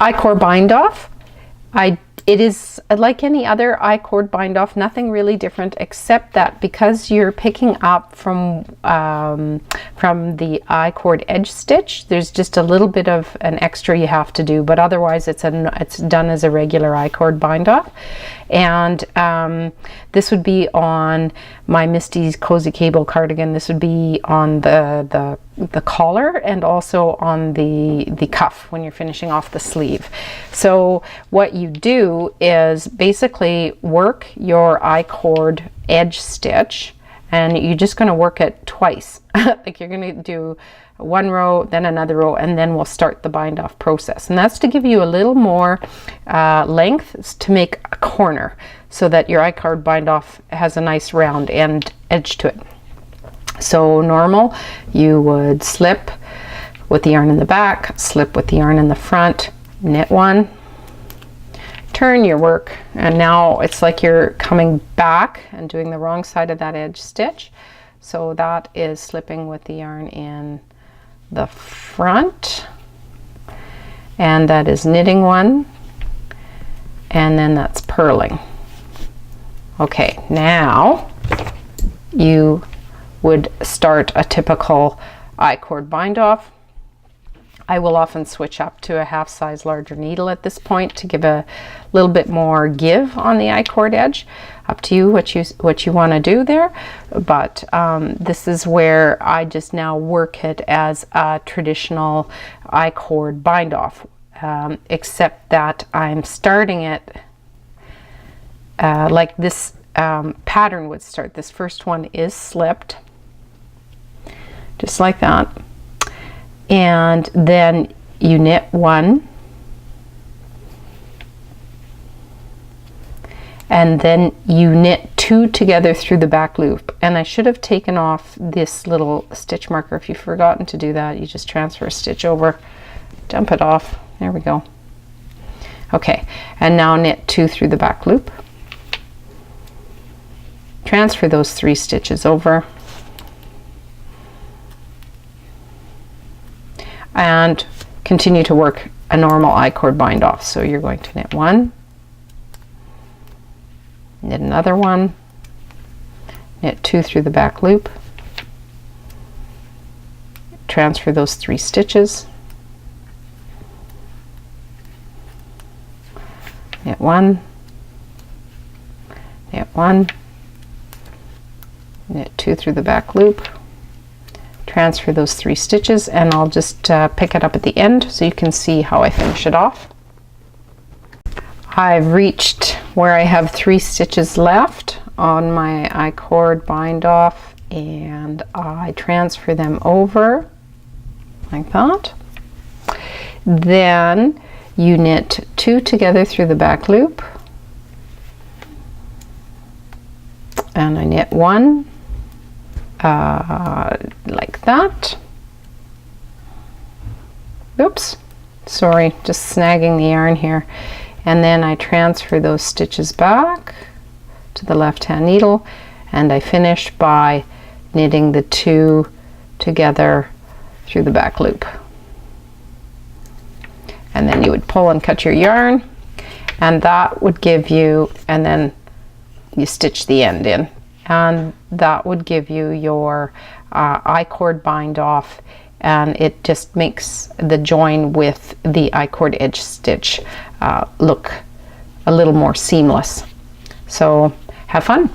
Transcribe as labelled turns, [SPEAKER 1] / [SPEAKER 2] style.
[SPEAKER 1] I-cord bind off. It is like any other I-cord bind off, nothing really different, except that because you're picking up from the I-cord edge stitch, there's just a little bit of an extra you have to do, but otherwise it's done as a regular I-cord bind off. And this would be on my Misty's Cozy Cable cardigan. This would be on the collar and also on the cuff when you're finishing off the sleeve. So what you do is basically work your I-cord edge stitch, and you're just going to work it twice. Like you're going to do one row, then another row, and then we'll start the bind off process. And that's to give you a little more length to make a corner so that your I-cord bind off has a nice round edge to it. So normal, you would slip with the yarn in the back, slip with the yarn in the front, knit one, turn your work, and now it's like you're coming back and doing the wrong side of that edge stitch. So that is slipping with the yarn in the front, and that is knitting one, and then that's purling. Okay, now you would start a typical I-cord bind off. I will often switch up to a half size larger needle at this point to give a little bit more give on the I-cord edge. Up to you what you want to do there, but this is where I just now work it as a traditional I-cord bind off, except that I'm starting it like this pattern would start. This first one is slipped, just like that, and then you knit one, and then you knit two together through the back loop. And I should have taken off this little stitch marker. If you've forgotten to do that, you just transfer a stitch over, dump it off. There we go. Okay, and now knit two through the back loop, transfer those 3 stitches over, and continue to work a normal I-cord bind off. So you're going to knit one, knit another one, knit 2 through the back loop, transfer those 3 stitches, knit one, knit one, knit 2 through the back loop, transfer those 3 stitches, and I'll just pick it up at the end so you can see how I finish it off. I've reached where I have 3 stitches left on my I-cord bind off, and I transfer them over like that. Then you knit 2 together through the back loop, and I knit one like that. Oops, sorry, just snagging the yarn here. And then I transfer those stitches back to the left hand needle, and I finish by knitting the 2 together through the back loop. And then you would pull and cut your yarn, and that would give you, and then you stitch the end in, and that would give you your I-cord bind off, and it just makes the join with the I-cord edge stitch look a little more seamless. So have fun.